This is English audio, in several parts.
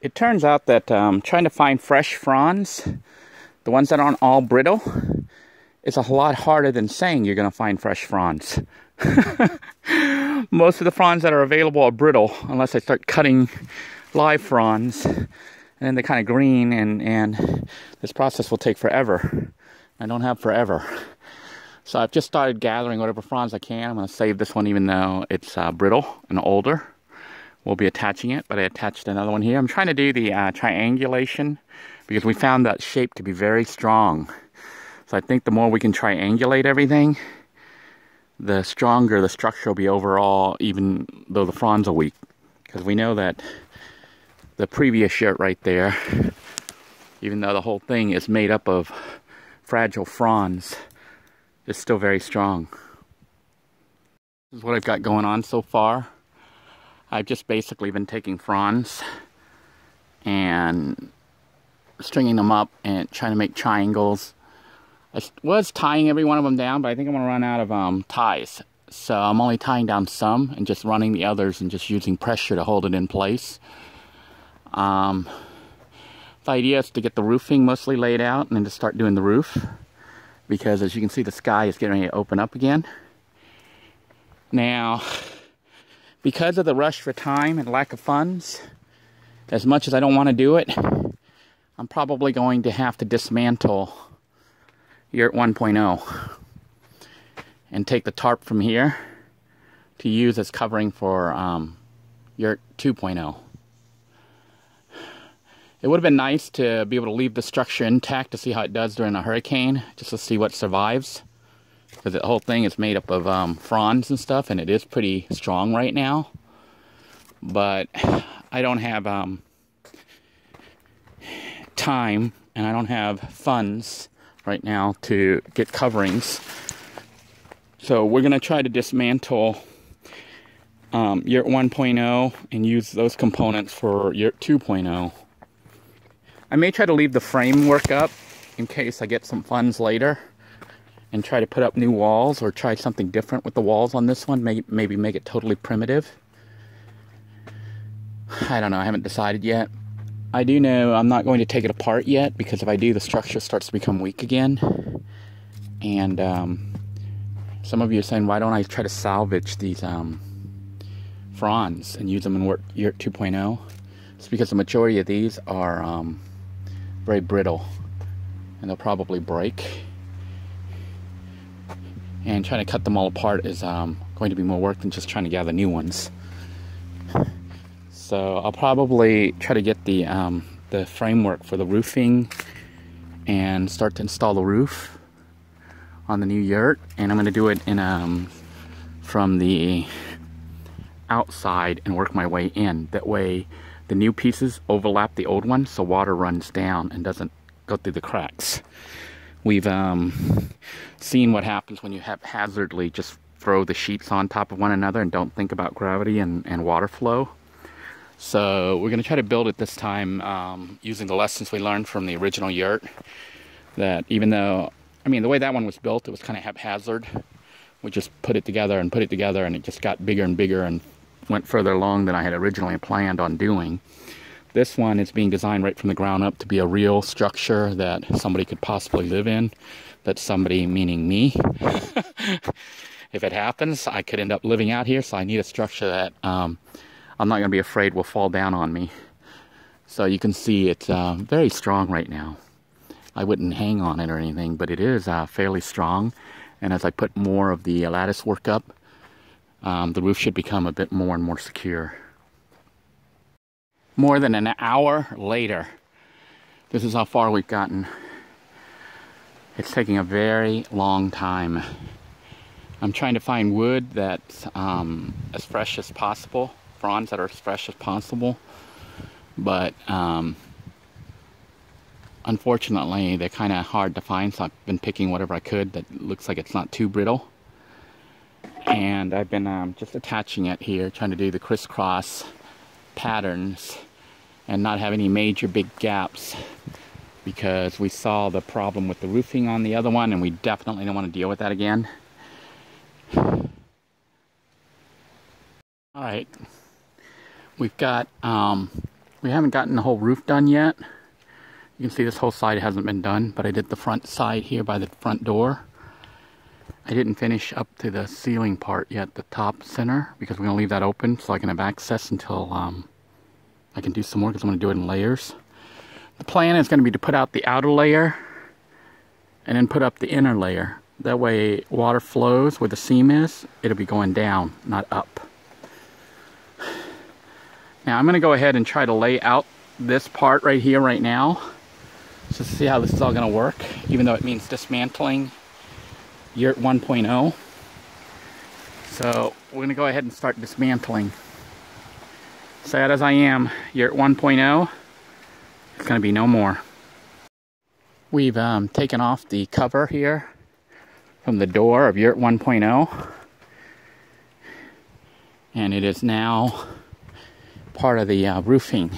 It turns out that trying to find fresh fronds, the ones that aren't all brittle, is a lot harder than saying you're going to find fresh fronds. Most of the fronds that are available are brittle, unless I start cutting live fronds, and then they're kind of green, and this process will take forever. I don't have forever. So I've just started gathering whatever fronds I can. I'm going to save this one even though it's brittle and older. We'll be attaching it, but I attached another one here. I'm trying to do the triangulation because we found that shape to be very strong. So I think the more we can triangulate everything, the stronger the structure will be overall, even though the fronds are weak. Because we know that the previous yurt right there, even though the whole thing is made up of fragile fronds, is still very strong. This is what I've got going on so far. I've just basically been taking fronds and stringing them up and trying to make triangles. I was tying every one of them down, but I think I'm going to run out of ties. So I'm only tying down some and just running the others and just using pressure to hold it in place. The idea is to get the roofing mostly laid out and then to start doing the roof. Because as you can see, the sky is getting ready to open up again. Now, because of the rush for time and lack of funds, as much as I don't want to do it, I'm probably going to have to dismantle Yurt 1.0 and take the tarp from here to use as covering for Yurt 2.0. It would have been nice to be able to leave the structure intact to see how it does during a hurricane, just to see what survives. Because the whole thing is made up of fronds and stuff, and it is pretty strong right now. But I don't have time, and I don't have funds right now to get coverings. So we're going to try to dismantle Yurt 1.0 and use those components for Yurt 2.0. I may try to leave the framework up in case I get some funds later and try to put up new walls or try something different with the walls on this one. Maybe make it totally primitive. I don't know. I haven't decided yet. I do know I'm not going to take it apart yet because if I do, the structure starts to become weak again. And some of you are saying, why don't I try to salvage these fronds and use them in Yurt 2.0? It's because the majority of these are very brittle and they'll probably break. And trying to cut them all apart is going to be more work than just trying to gather new ones. So I'll probably try to get the framework for the roofing and start to install the roof on the new yurt. And I'm going to do it in from the outside and work my way in. That way the new pieces overlap the old ones so water runs down and doesn't go through the cracks. We've seen what happens when you haphazardly just throw the sheets on top of one another and don't think about gravity and water flow. So we're going to try to build it this time using the lessons we learned from the original yurt. That even though, I mean, the way that one was built, it was kind of haphazard. We just put it together and it just got bigger and bigger and went further along than I had originally planned on doing. This one is being designed right from the ground up to be a real structure that somebody could possibly live in. That somebody, meaning me. If it happens, I could end up living out here, so I need a structure that I'm not going to be afraid will fall down on me. So you can see it's very strong right now. I wouldn't hang on it or anything, but it is fairly strong. And as I put more of the lattice work up, the roof should become a bit more and more secure. More than an hour later, this is how far we've gotten. It's taking a very long time. I'm trying to find wood that's as fresh as possible, fronds that are as fresh as possible, but unfortunately they're kind of hard to find, so I've been picking whatever I could that looks like it's not too brittle. And I've been just attaching it here, trying to do the crisscross patterns and not have any major big gaps, because we saw the problem with the roofing on the other one and we definitely don't want to deal with that again. Alright, we've We haven't gotten the whole roof done yet. You can see this whole side hasn't been done, but I did the front side here by the front door. I didn't finish up to the ceiling part yet, the top center, because we're going to leave that open so I can have access until I can do some more, because I'm going to do it in layers. The plan is going to be to put out the outer layer and then put up the inner layer. That way water flows where the seam is. It'll be going down, not up. Now I'm going to go ahead and try to lay out this part right here right now, just to see how this is all going to work, even though it means dismantling Yurt 1.0. So we're going to go ahead and start dismantling. Sad as I am, Yurt 1.0, it's going to be no more. We've taken off the cover here from the door of Yurt 1.0, and it is now part of the roofing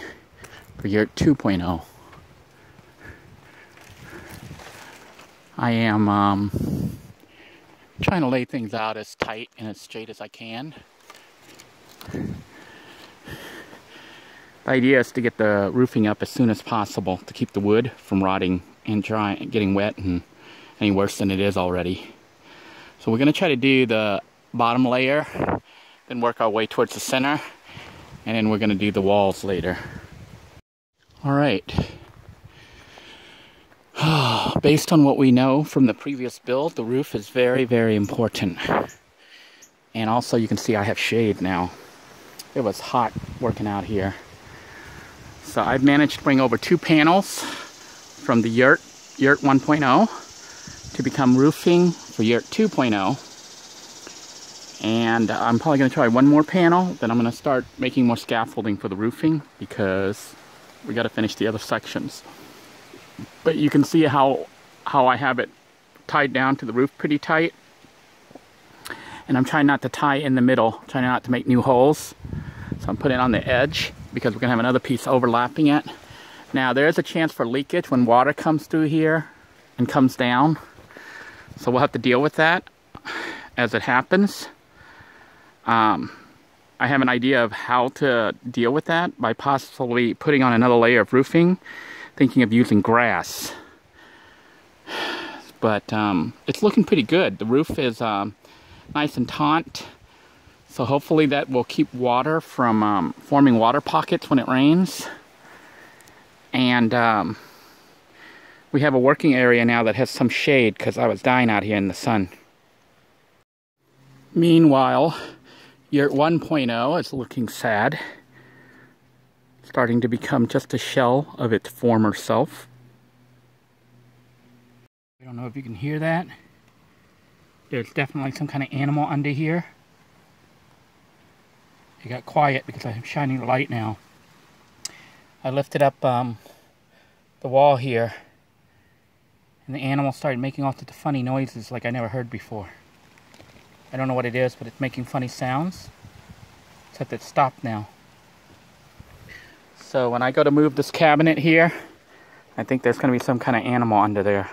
for Yurt 2.0. I am trying to lay things out as tight and as straight as I can. The idea is to get the roofing up as soon as possible to keep the wood from rotting and getting wet and any worse than it is already. So we're going to try to do the bottom layer, then work our way towards the center, and then we're going to do the walls later. Alright. Based on what we know from the previous build, the roof is very, very important. And also you can see I have shade now. It was hot working out here. So I've managed to bring over 2 panels from the Yurt 1.0 to become roofing for Yurt 2.0. And I'm probably going to try one more panel, then I'm going to start making more scaffolding for the roofing, because we got to finish the other sections. But you can see how I have it tied down to the roof pretty tight. And I'm trying not to tie in the middle, trying not to make new holes. So I'm putting it on the edge, because we're going to have another piece overlapping it. Now there is a chance for leakage when water comes through here and comes down. So we'll have to deal with that as it happens. I have an idea of how to deal with that by possibly putting on another layer of roofing, thinking of using grass. But it's looking pretty good. The roof is nice and taut, so hopefully that will keep water from forming water pockets when it rains. And we have a working area now that has some shade, because I was dying out here in the sun. Meanwhile, Yurt 1.0 is looking sad, starting to become just a shell of its former self. I don't know if you can hear that. There's definitely some kind of animal under here. It got quiet because I'm shining the light now. I lifted up the wall here, and the animal started making all sorts of funny noises like I never heard before. I don't know what it is, but it's making funny sounds. Except it's stopped now. So when I go to move this cabinet here, I think there's going to be some kind of animal under there.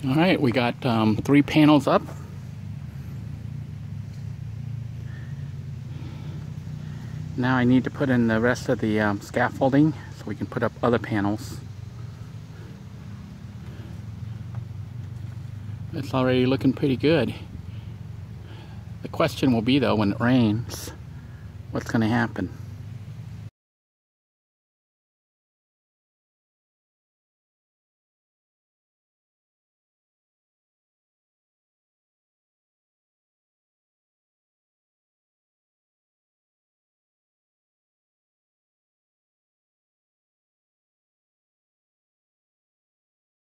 Alright, we got 3 panels up. Now I need to put in the rest of the scaffolding so we can put up other panels. It's already looking pretty good. The question will be, though, when it rains, what's going to happen?